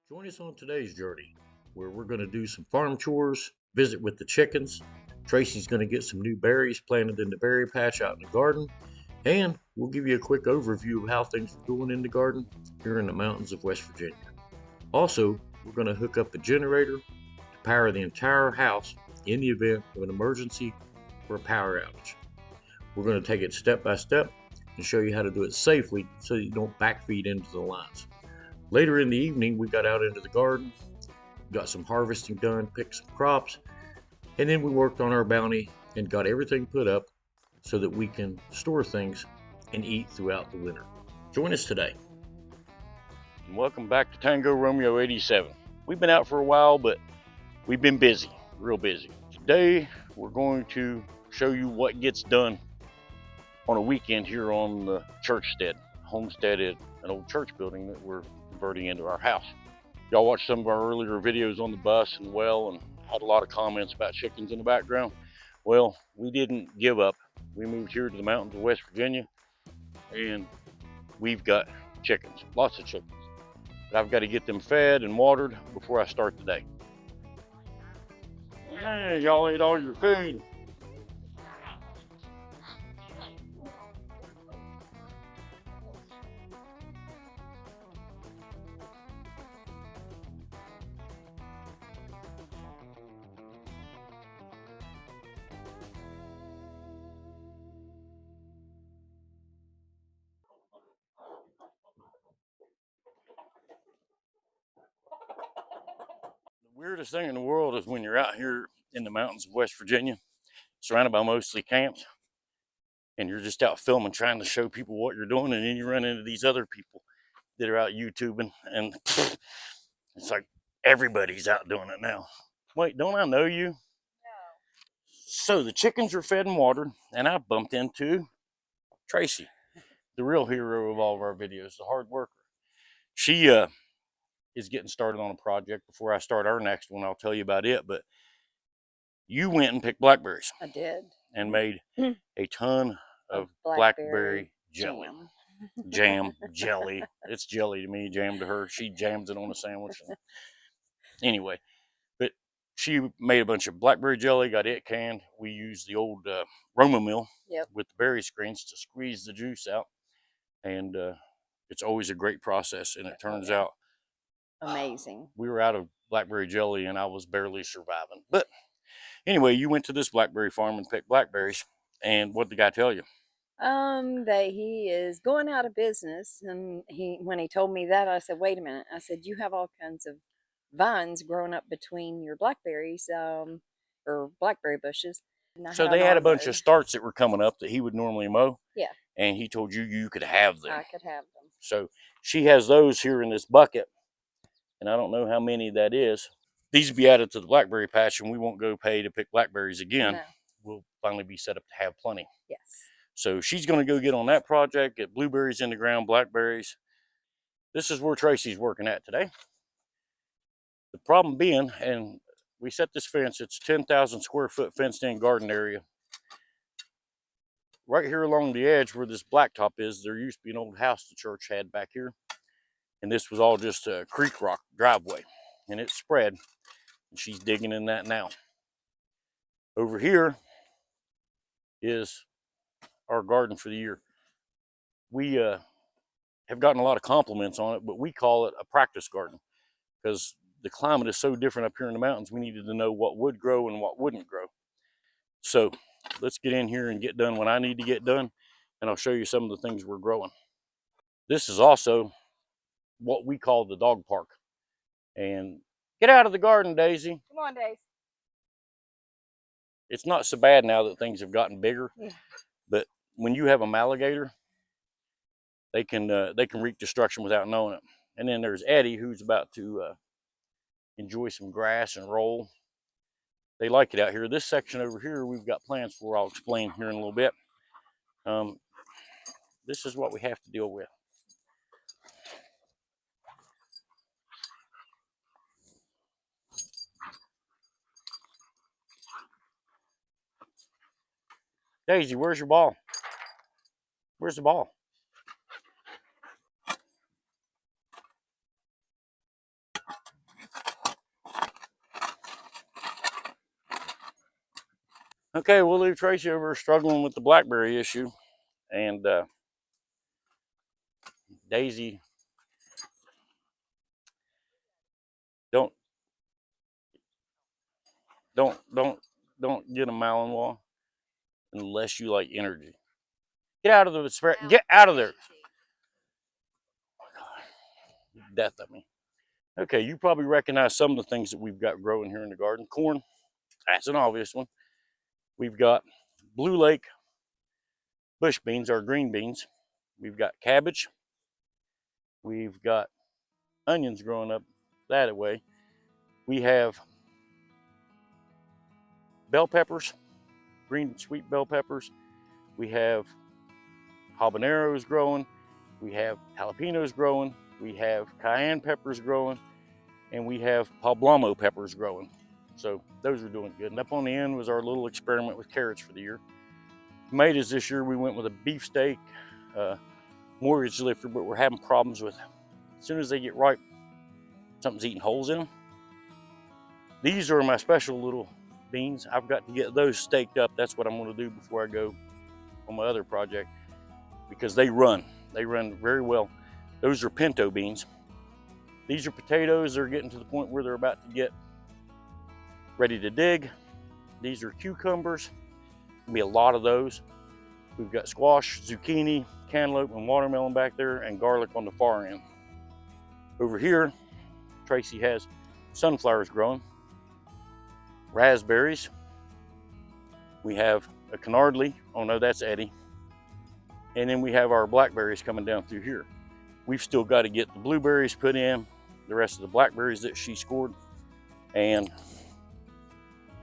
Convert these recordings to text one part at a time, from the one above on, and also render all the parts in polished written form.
Join us on today's journey where we're going to do some farm chores, visit with the chickens. Tracy's going to get some new berries planted in the berry patch out in the garden, and we'll give you a quick overview of how things are going in the garden here in the mountains of West Virginia. Also, we're going to hook up a generator to power the entire house in the event of an emergency or a power outage. We're going to take it step by step and show you how to do it safely so that you don't backfeed into the lines. Later in the evening, we got out into the garden, got some harvesting done, picked some crops, and then we worked on our bounty and got everything put up so that we can store things and eat throughout the winter. Join us today. And welcome back to Tango Romeo 87. We've been out for a while, but we've been busy, real busy. Today, we're going to show you what gets done on a weekend here on the churchstead. Homestead is an old church building that we're converting into our house. Y'all watched some of our earlier videos on the bus and well, and had a lot of comments about chickens in the background. Well, we didn't give up. We moved here to the mountains of West Virginia, and we've got chickens, lots of chickens. But I've got to get them fed and watered before I start the day. Hey, y'all ate all your food. The weirdest thing in the world is when you're out here in the mountains of West Virginia, surrounded by mostly camps, and you're just out filming, trying to show people what you're doing, and then you run into these other people that are out YouTubing, and it's like everybody's out doing it now. Wait, don't I know you? No. So the chickens are fed and watered, and I bumped into Tracy, the real hero of all of our videos, the hard worker. She is getting started on a project. Before I start our next one, I'll tell you about it, but you went and picked blackberries. I did. And made a ton of blackberry jelly. Jam, jelly. It's jelly to me, jam to her. She jams it on a sandwich. Anyway, but she made a bunch of blackberry jelly, got it canned. We used the old Roma mill with the berry screens to squeeze the juice out. And it's always a great process. And it turns out amazing. We were out of blackberry jelly and I was barely surviving. But anyway, you went to this blackberry farm and picked blackberries. And what did the guy tell you? That he is going out of business. And when he told me that, I said, wait a minute. I said, you have all kinds of vines growing up between your blackberries, or blackberry bushes. So they had a bunch of starts that were coming up that he would normally mow. Yeah. And he told you you could have them. I could have them. So she has those here in this bucket. And I don't know how many that is. These will be added to the blackberry patch, and we won't go pay to pick blackberries again. No. We'll finally be set up to have plenty. Yes. So she's going to go get on that project, get blueberries in the ground, blackberries. This is where Tracy's working at today. The problem being, and we set this fence, it's 10,000 square foot fenced in garden area. Right here along the edge where this blacktop is, there used to be an old house the church had back here. And this was all just a creek rock driveway. And it spread. And she's digging in that now. Over here is our garden for the year. We have gotten a lot of compliments on it, but we call it a practice garden because the climate is so different up here in the mountains. We needed to know what would grow and what wouldn't grow. So let's get in here and get done what I need to get done, and I'll show you some of the things we're growing. This is also what we call the dog park. And get out of the garden, Daisy. Come on, Daisy. It's not so bad now that things have gotten bigger, but when you have them alligator, they can wreak destruction without knowing it. And then there's Eddie, who's about to enjoy some grass and roll. They like it out here. This section over here, we've got plans for. I'll explain here in a little bit. This is what we have to deal with. Daisy, where's your ball? Where's the ball? Okay, we'll leave Tracy over struggling with the blackberry issue, and Daisy, don't don't don't get a Malinois unless you like energy. Get out of the spread. Get out of there. Death of me. Okay, you probably recognize some of the things that we've got growing here in the garden. Corn, that's an obvious one. We've got Blue Lake bush beans, or green beans. We've got cabbage. We've got onions growing up that way. We have bell peppers, green sweet bell peppers. We have habaneros growing. We have jalapenos growing. We have cayenne peppers growing. And we have poblano peppers growing. So those are doing good. And up on the end was our little experiment with carrots for the year. Tomatoes this year, we went with a beefsteak mortgage lifter, but we're having problems with, as soon as they get ripe, something's eating holes in them. These are my special little beans. I've got to get those staked up. That's what I'm going to do before I go on my other project, because they run very well. Those are pinto beans. These are potatoes. They're getting to the point where they're about to get ready to dig. These are cucumbers. There'll be a lot of those. We've got squash, zucchini, cantaloupe, and watermelon back there, and garlic on the far end. Over here, Tracy has sunflowers growing, raspberries. We have a canardly. Oh no, that's Eddie. And then we have our blackberries coming down through here. We've still got to get the blueberries put in, the rest of the blackberries that she scored, and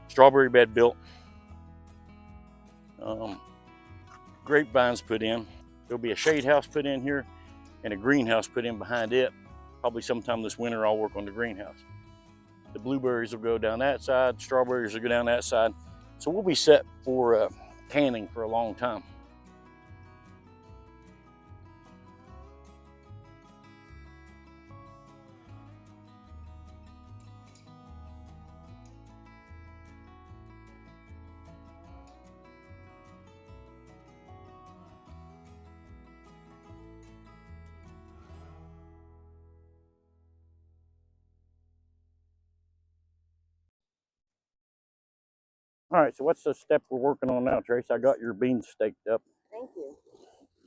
strawberry bed built. Grapevines put in. There'll be a shade house put in here and a greenhouse put in behind it. Probably sometime this winter I'll work on the greenhouse. The blueberries will go down that side, strawberries will go down that side. So we'll be set for canning for a long time. All right, so what's the step we're working on now, Trace? I got your beans staked up. Thank you.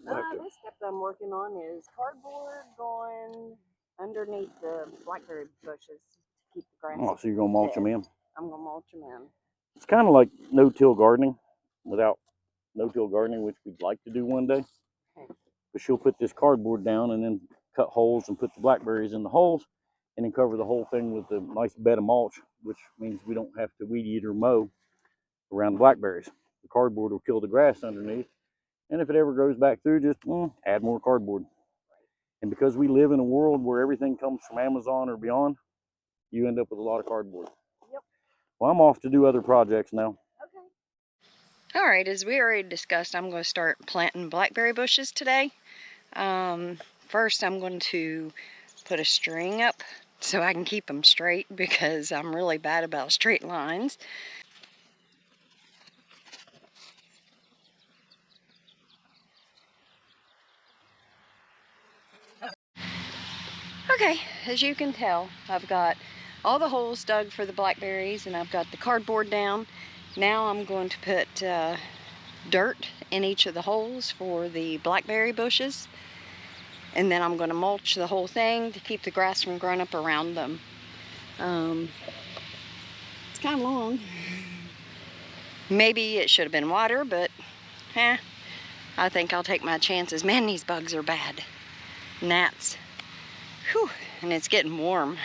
This step I'm working on is cardboard going underneath the blackberry bushes to keep the grass. Oh, so you're gonna mulch them in? I'm gonna mulch them in. It's kind of like no-till gardening, without no-till gardening, which we'd like to do one day. Okay. But she'll put this cardboard down and then cut holes and put the blackberries in the holes, and then cover the whole thing with a nice bed of mulch, which means we don't have to weed eat or mow around the blackberries. The cardboard will kill the grass underneath, and if it ever goes back through, just add more cardboard. And because we live in a world where everything comes from Amazon or beyond, you end up with a lot of cardboard. Yep. Well, I'm off to do other projects now. Okay. All right, as we already discussed, I'm going to start planting blackberry bushes today. First, I'm going to put a string up so I can keep them straight, because I'm really bad about straight lines. Okay, as you can tell, I've got all the holes dug for the blackberries and I've got the cardboard down. Now I'm going to put dirt in each of the holes for the blackberry bushes, and then I'm going to mulch the whole thing to keep the grass from growing up around them. It's kind of long. Maybe it should have been wider, but I think I'll take my chances. Man, these bugs are bad. Gnats. Whew, and it's getting warm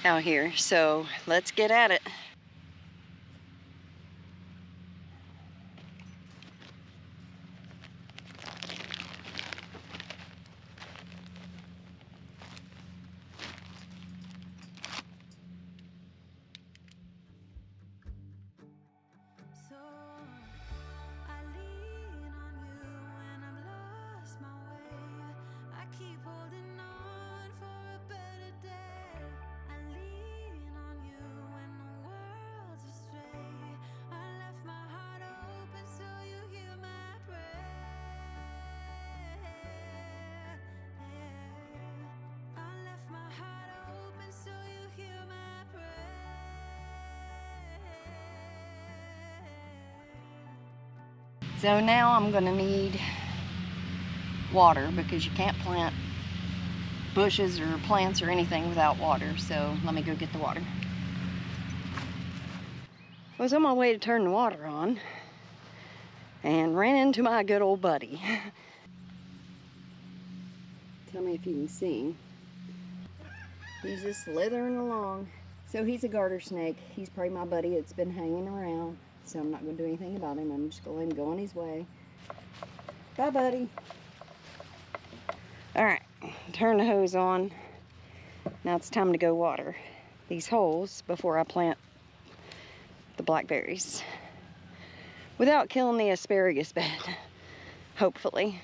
out here, so let's get at it. Keep holding on for a better day. So now I'm gonna need water because you can't plant bushes or plants or anything without water. So let me go get the water. I was on my way to turn the water on and ran into my good old buddy. Tell me if you can see. He's just slithering along. So he's a garter snake. He's probably my buddy that's been hanging around. So I'm not going to do anything about him. I'm just going to let him go on his way. Bye, buddy. All right, turn the hose on. Now it's time to go water these holes before I plant the blackberries. Without killing the asparagus bed, hopefully.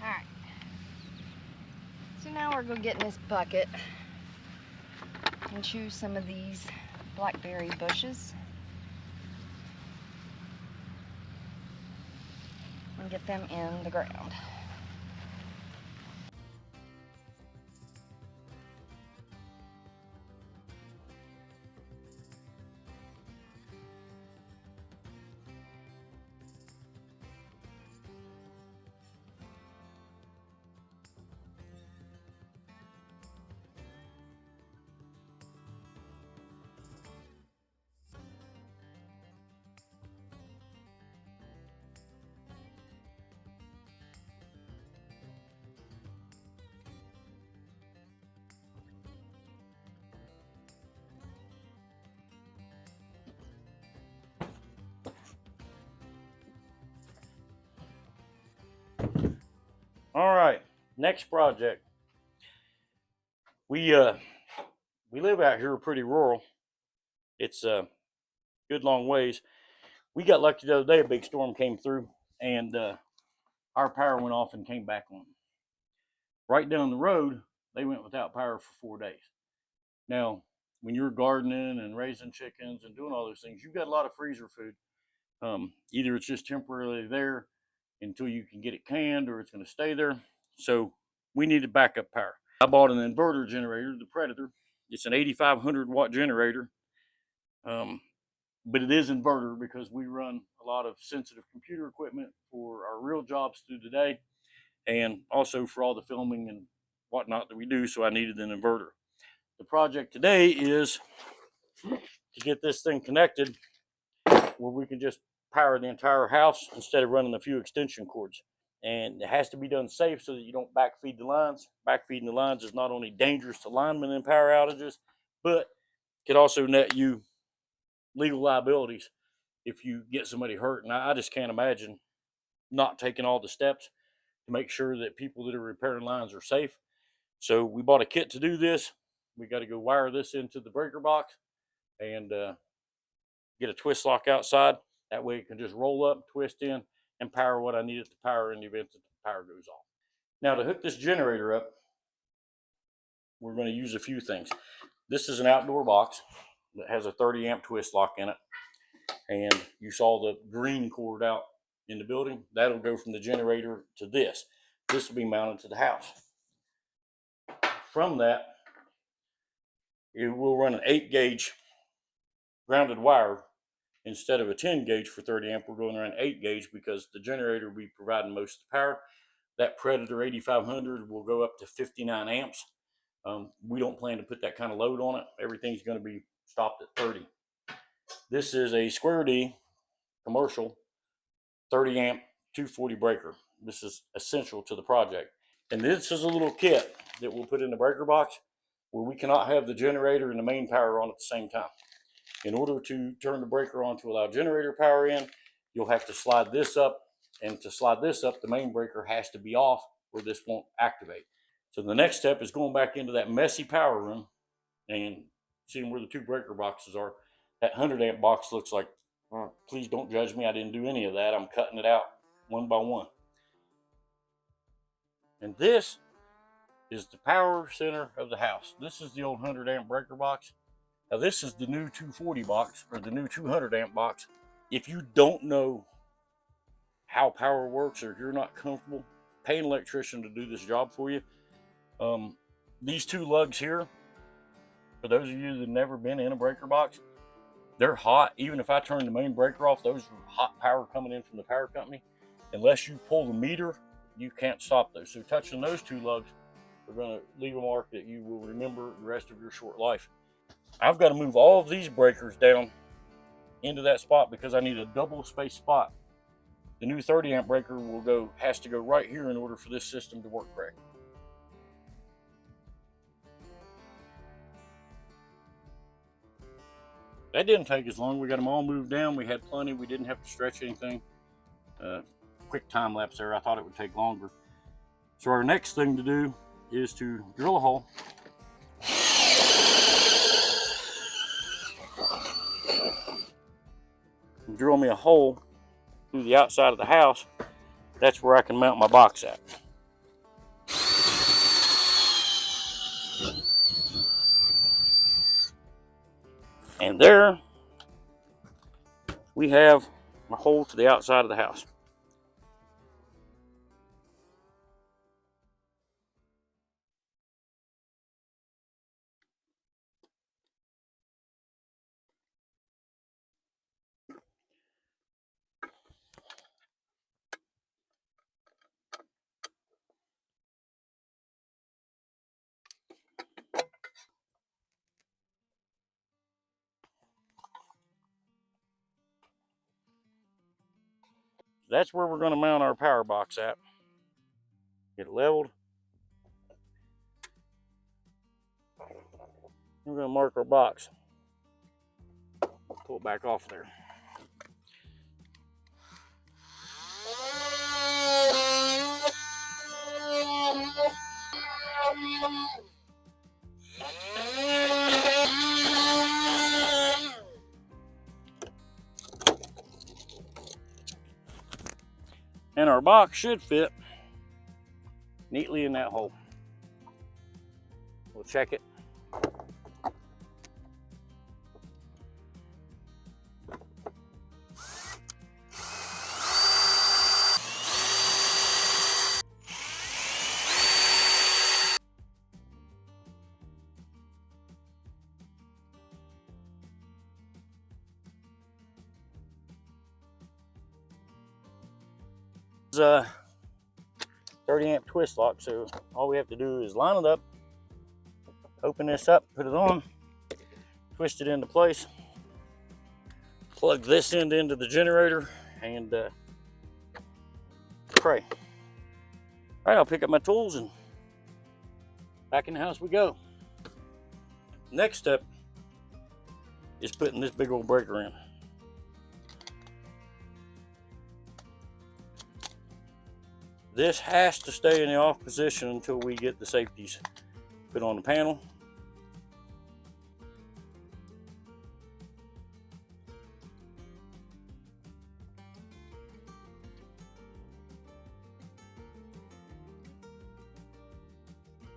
All right. So now we're going to get in this bucket and choose some of these blackberry bushes and get them in the ground. All right, next project. We live out here pretty rural. It's a good long ways. We got lucky the other day. A big storm came through, and our power went off and came back on. Right down the road, they went without power for 4 days. Now, when you're gardening and raising chickens and doing all those things, you've got a lot of freezer food. Either it's just temporarily there until you can get it canned, or it's going to stay there. So we needed backup power. I bought an inverter generator, the Predator. It's an 8,500 watt generator, but it is inverter because we run a lot of sensitive computer equipment for our real jobs through the day, and also for all the filming and whatnot that we do. So I needed an inverter. The project today is to get this thing connected where we can just power the entire house instead of running a few extension cords. And it has to be done safe so that you don't backfeed the lines. Backfeeding the lines is not only dangerous to linemen in power outages, but could also net you legal liabilities if you get somebody hurt. And I just can't imagine not taking all the steps to make sure that people that are repairing lines are safe. So we bought a kit to do this. We got to go wire this into the breaker box and get a twist lock outside. That way it can just roll up, twist in, and power what I need it to power in the event that the power goes off. Now, to hook this generator up, we're going to use a few things. This is an outdoor box that has a 30 amp twist lock in it. And you saw the green cord out in the building. That'll go from the generator to this. This will be mounted to the house. From that, it will run an 8 gauge grounded wire instead of a 10 gauge for 30 amp. We're going to run 8 gauge because the generator will be providing most of the power. That Predator 8500 will go up to 59 amps. We don't plan to put that kind of load on it. Everything's going to be stopped at 30. This is a square D commercial 30 amp 240 breaker. This is essential to the project. And this is a little kit that we'll put in the breaker box where we cannot have the generator and the main power on at the same time. In order to turn the breaker on to allow generator power in, you'll have to slide this up. And to slide this up, the main breaker has to be off or this won't activate. So the next step is going back into that messy power room and seeing where the two breaker boxes are. That 100 amp box looks like, please don't judge me, I didn't do any of that. I'm cutting it out one by one. And this is the power center of the house. This is the old 100 amp breaker box. Now this is the new 240 box, or the new 200 amp box. If you don't know how power works, or if you're not comfortable, pay an electrician to do this job for you. These two lugs here, for those of you that have never been in a breaker box, they're hot. Even if I turn the main breaker off, those are hot power coming in from the power company. Unless you pull the meter, you can't stop those. So touching those two lugs are going to leave a mark that you will remember the rest of your short life. I've got to move all of these breakers down into that spot because I need a double space spot. The new 30 amp breaker has to go right here in order for this system to work correct. That didn't take as long. We got them all moved down. We had plenty. We didn't have to stretch anything. Quick time lapse there. I thought it would take longer. So our next thing to do is to drill a hole. Drill me a hole through the outside of the house. That's where I can mount my box at. And there we have a hole to the outside of the house. That's where we're going to mount our power box at. Get it leveled. We're going to mark our box. Pull it back off there. And our box should fit neatly in that hole. We'll check it. It's a 30 amp twist lock, so all we have to do is line it up, open this up, put it on, twist it into place, plug this end into the generator, and pray. All right, I'll pick up my tools and back in the house we go. Next step is putting this big old breaker in. This has to stay in the off position until we get the safeties put on the panel.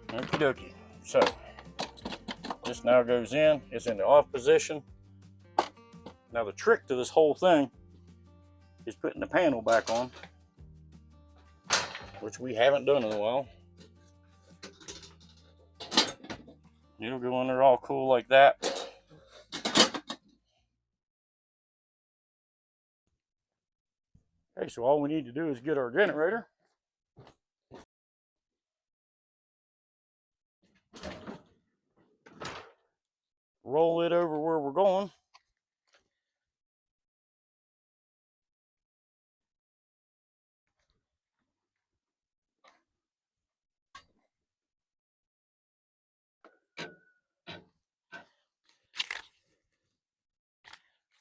Okie dokie. So this now goes in, it's in the off position. Now the trick to this whole thing is putting the panel back on, which we haven't done in a while. It'll go in there all cool like that. Okay, so all we need to do is get our generator. Roll it over where we're going.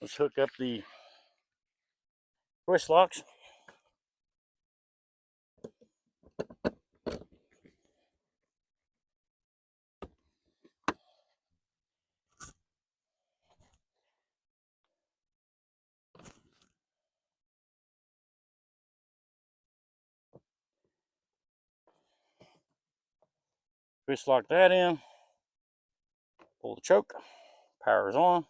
Let's hook up the twist locks. Twist lock that in. Pull the choke. Power is on.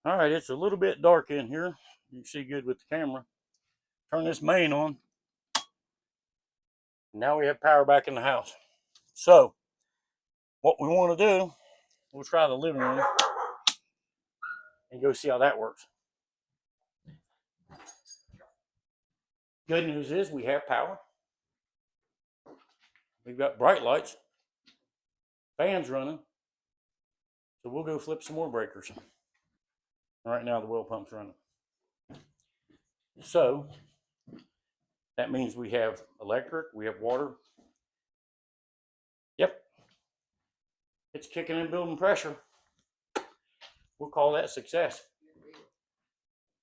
All right, it's a little bit dark in here, You can see good with the camera. Turn this main on. Now we have power back in the house. So, what we want to do, we'll try the living room and go see how that works. Good news is we have power. We've got bright lights, fans running. So we'll go flip some more breakers. Right now the well pump's running. So that means we have electric, we have water. Yep. It's kicking and building pressure. We'll call that success.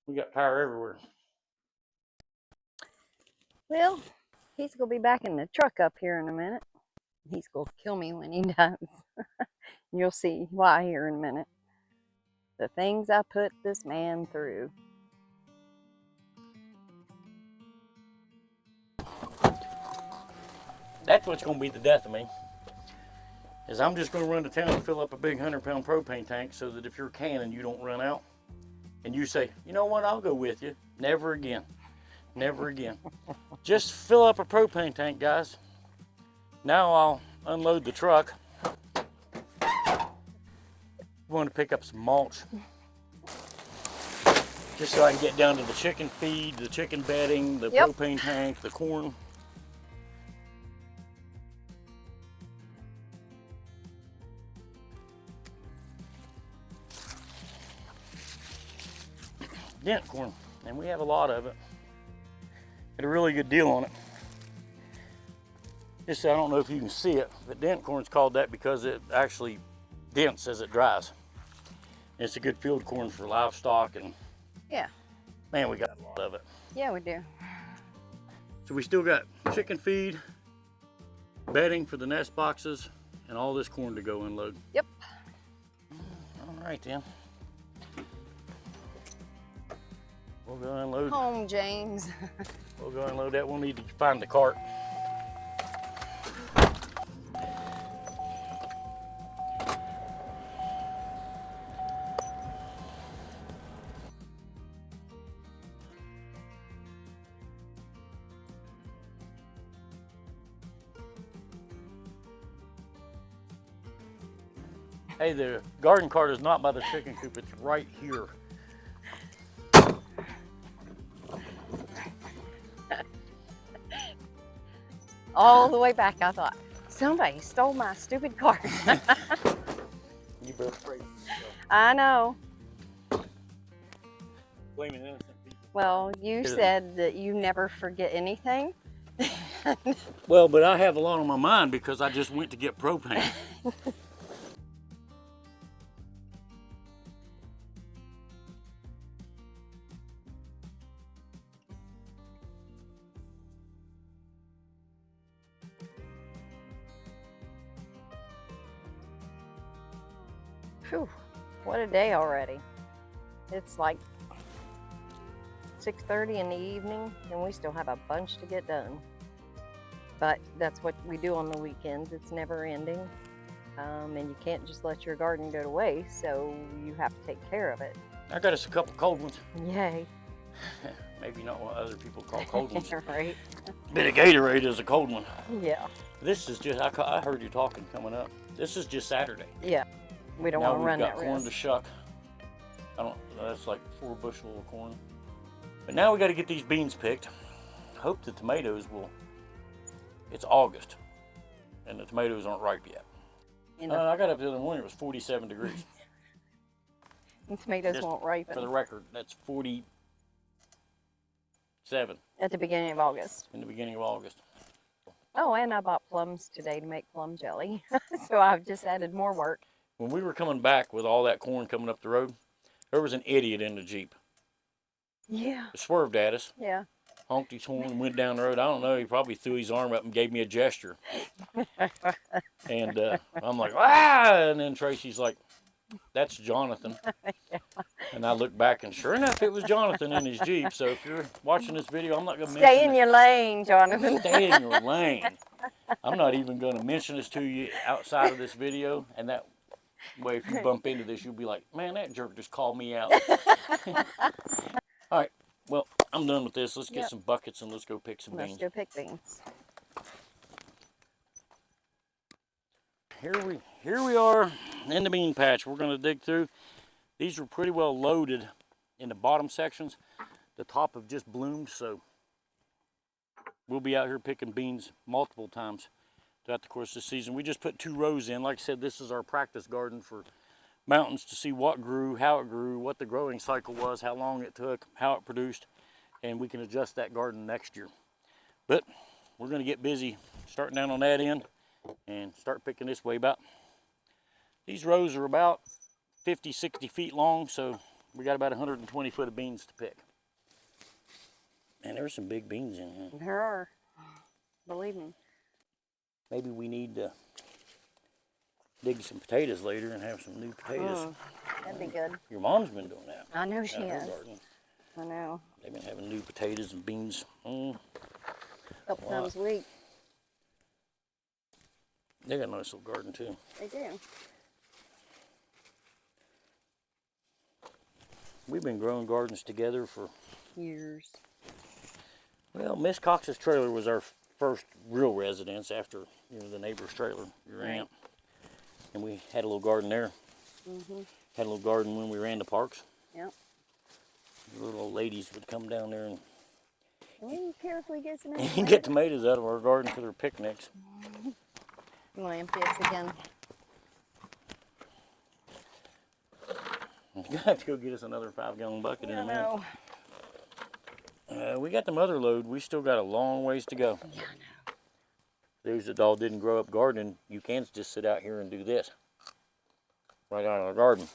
We got power everywhere. Well, he's going to be back in the truck up here in a minute. He's going to kill me when he does. You'll see why here in a minute. The things I put this man through. That's what's going to be the death of me. Is I'm just going to run to town and fill up a big 100-pound propane tank so that if you're canning, you don't run out. And you say, you know what, I'll go with you. Never again. Never again. Just fill up a propane tank, guys. Now I'll unload the truck. We want to pick up some mulch. Just so I can get down to the chicken feed, the chicken bedding, the propane tank, the corn. Dent corn, and we have a lot of it. Get a really good deal on it. Just, I don't know if you can see it, but dent corn's called that because it actually dents as it dries. It's a good field corn for livestock, and man, we got a lot of it. Yeah, we do. So we still got chicken feed, bedding for the nest boxes, and all this corn to go unload. Yep. All right then. We'll go unload. Home, James. We'll go unload that. We'll need to find the cart. Hey, the garden cart is not by the chicken coop, it's right here. All the way back, I thought, somebody stole my stupid cart. You better pray for yourself. I know. Blaming innocent people. Well, you said that you never forget anything. Well, but I have a lot on my mind because I just went to get propane. Phew, what a day already. It's like 6:30 in the evening and we still have a bunch to get done. But that's what we do on the weekends. It's never ending. And you can't just let your garden go to waste, so you have to take care of it. I got us a couple cold ones. Yay. Maybe not what other people call cold ones. Right. Bit of Gatorade is a cold one. Yeah. This is just, I heard you talking coming up. This is just Saturday. Yeah. We don't Now want to run we've that got corn risk. to shuck. That's like 4 bushel of corn. But now we got to get these beans picked. Hope the tomatoes will, it's August and the tomatoes aren't ripe yet. I got up the other morning, it was 47 degrees. And tomatoes Just won't ripen. For the record, that's 47 At the beginning of August. in the beginning of August. Oh, and I bought plums today to make plum jelly. So I've just added more work. When we were coming back with all that corn coming up the road, there was an idiot in the Jeep. Yeah. He swerved at us, Yeah. honked his horn, and went down the road. I don't know, he probably threw his arm up and gave me a gesture. And I'm like, ah! And then Tracy's like, that's Jonathan. Yeah. And I look back, and sure enough, it was Jonathan in his Jeep. So if you're watching this video, I'm not going to mention Stay in your lane, Jonathan. Stay in your lane. I'm not even going to mention this to you outside of this video. And that way, if you bump into this, you'll be like, man, that jerk just called me out. All right, Well, I'm done with this. Let's get Yep. some buckets and let's go pick some Let's beans. go pick beans. Here we are in the bean patch. We're going to dig through. These are pretty well loaded in the bottom sections. The top have just bloomed, so we'll be out here picking beans multiple times throughout the course of the season. We just put 2 rows in. Like I said, this is our practice garden for mountains to see what grew, how it grew, what the growing cycle was, how long it took, how it produced, and we can adjust that garden next year. But we're going to get busy starting down on that end and start picking this way. These rows are about 50, 60 feet long, so we got about 120 foot of beans to pick. Man, there's some big beans in here. There are. Believe me. Maybe we need to dig some potatoes later and have some new potatoes. That'd be good. Your mom's been doing that. I know she out in her has. garden. I know. They've been having new potatoes and beans. A couple times a week. They got a nice little garden too. They do. We've been growing gardens together for Years. well, Miss Cox's trailer was our first real residence after the neighbor's trailer, your aunt. And we had a little garden there. Had a little garden when we ran the parks. Yep. The little old ladies would come down there and We carefully get some. get tomatoes out of our garden for their picnics. You want to empty this again? You're gonna have to go get us another 5-gallon bucket in a I minute. know. We got the mother load. We still got a long ways to go. Yeah, I know. Those that all didn't grow up gardening, you can just sit out here and do this. Right out of our garden.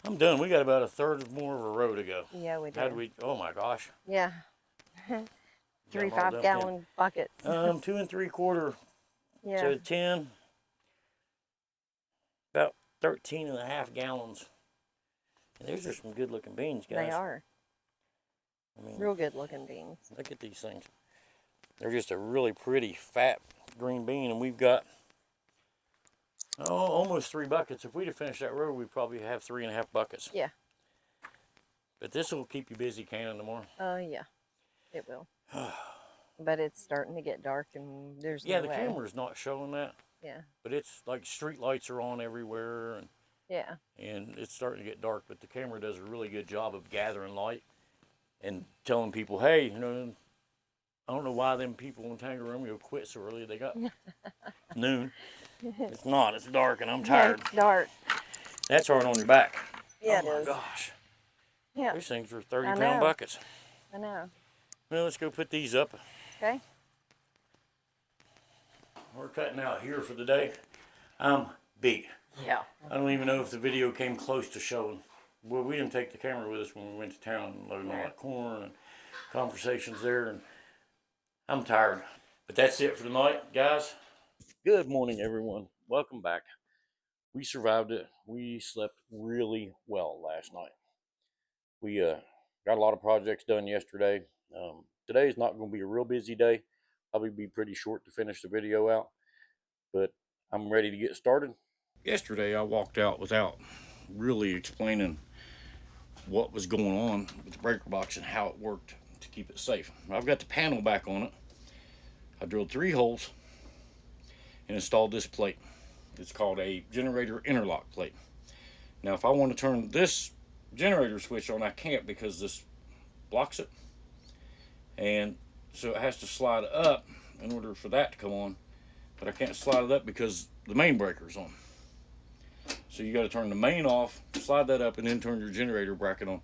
I'm done. We got about a third more of a row to go. Yeah, we do. How'd we? Oh my gosh. Yeah. Got 3 them all dumped 5-gallon buckets. in. 2 3/4 Yeah. to 10. About 13.5 gallons. And those are some good looking beans, guys. They are. I mean, Real good looking beans. look at these things. They're just a really pretty fat green bean, and we've got almost 3 buckets. If we'd have finished that row, we'd probably have 3.5 buckets. Yeah. But this will keep you busy canning tomorrow. Yeah. It will. But it's starting to get dark and there's Yeah, no the way. camera's not showing that, Yeah. but it's like street lights are on everywhere, Yeah. and it's starting to get dark. But the camera does a really good job of gathering light and telling people, hey, I don't know why them people in Tango Romeo quit so early. They got noon. It's not. It's dark, and I'm Yeah, tired. it's dark. That's hard on your back. Yeah, oh my it is. gosh. Yeah. These things are I 30-pound know. buckets. I know. Well, let's go put these up. Okay. We're cutting out here for the day. I'm beat. Yeah. I don't even know if the video came close to showing. Well, we didn't take the camera with us when we went to town and loaded all that corn and conversations there, and I'm tired. But that's it for tonight, guys. Good morning, everyone. Welcome back. We survived it. We slept really well last night. We got a lot of projects done yesterday. Today is not going to be a real busy day. Probably be pretty short to finish the video out, but I'm ready to get started. Yesterday I walked out without really explaining what was going on with the breaker box and how it worked to keep it safe. I've got the panel back on it. I drilled 3 holes and installed this plate. It's called a generator interlock plate. Now if I want to turn this generator switch on, I can't because this blocks it, and so it has to slide up in order for that to come on, but I can't slide it up because the main breaker's on. So you got to turn the main off, slide that up, and then turn your generator bracket on.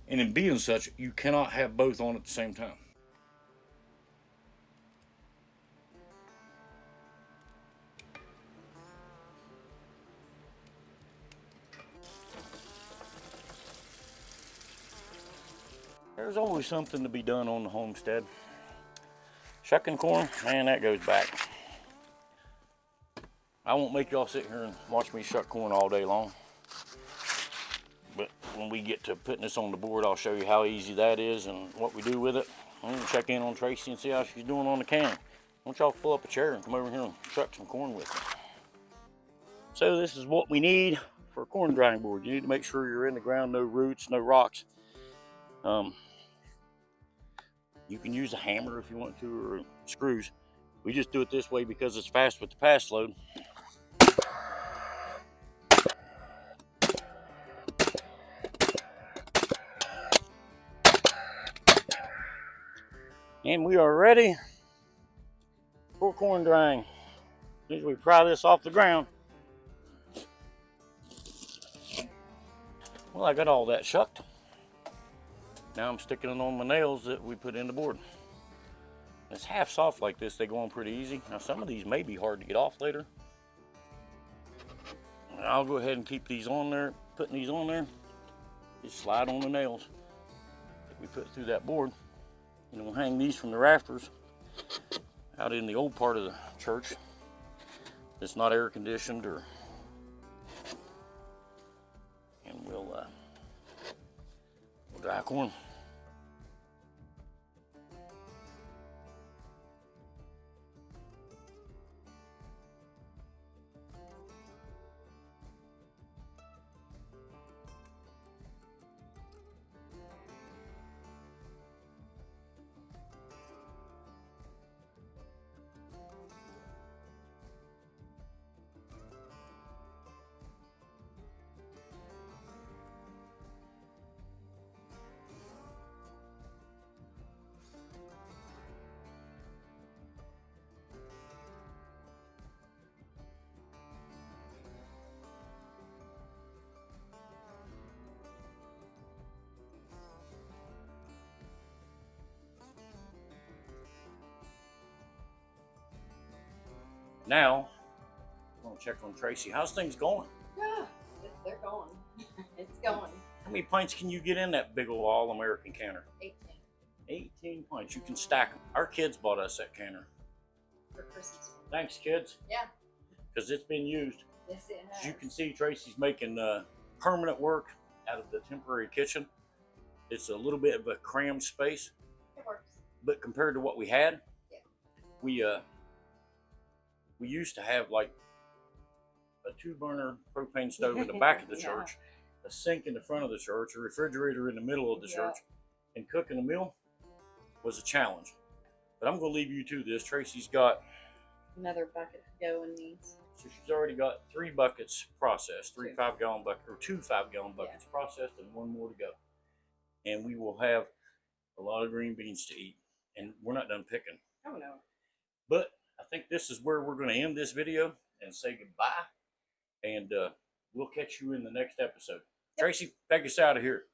And in being such, you cannot have both on at the same time. There's always something to be done on the homestead. Shucking corn, man, that goes back. I won't make y'all sit here and watch me shuck corn all day long, but when we get to putting this on the board, I'll show you how easy that is and what we do with it. I'm gonna check in on Tracy and see how she's doing on the can. Why don't y'all pull up a chair and come over here and shuck some corn with me. So this is what we need for a corn drying board. You need to make sure you're in the ground, no roots, no rocks. You can use a hammer if you want to, or screws. We just do it this way because it's fast with the pass load. And we are ready for corn drying. As soon as we pry this off the ground. Well, I got all that shucked. Now I'm sticking it on my nails that we put in the board. It's half soft like this, they go on pretty easy. Now some of these may be hard to get off later. I'll go ahead and keep these on there, putting these on there. Just slide on the nails that we put through that board. And we'll hang these from the rafters out in the old part of the church. It's not air conditioned, and we'll dry corn. Now, I'm gonna check on Tracy. How's things going? Yeah, they're going. It's going. How many pints can you get in that big old All-American canner? 18 18 pints. You can stack them. Our kids bought us that canner. for Christmas. Thanks, kids. Yeah. Because it's been used. Yes, it has. As you can see, Tracy's making permanent work out of the temporary kitchen. It's a little bit of a crammed space, It works. but compared to what we had, Yeah. we used to have like a 2-burner propane stove in the back of the Yeah. church, a sink in the front of the church, a refrigerator in the middle of the church, and cooking a meal was a challenge. But I'm going to leave you to this. Tracy's got Another bucket to go in these. So she's already got 3 buckets processed, 3 Two. 5-gallon buckets, or 2 5-gallon buckets processed, and 1 more to go. And we will have a lot of green beans to eat. And we're not done picking. Oh no. But I think this is where we're going to end this video and say goodbye. And we'll catch you in the next episode. Tracy, take us out of here.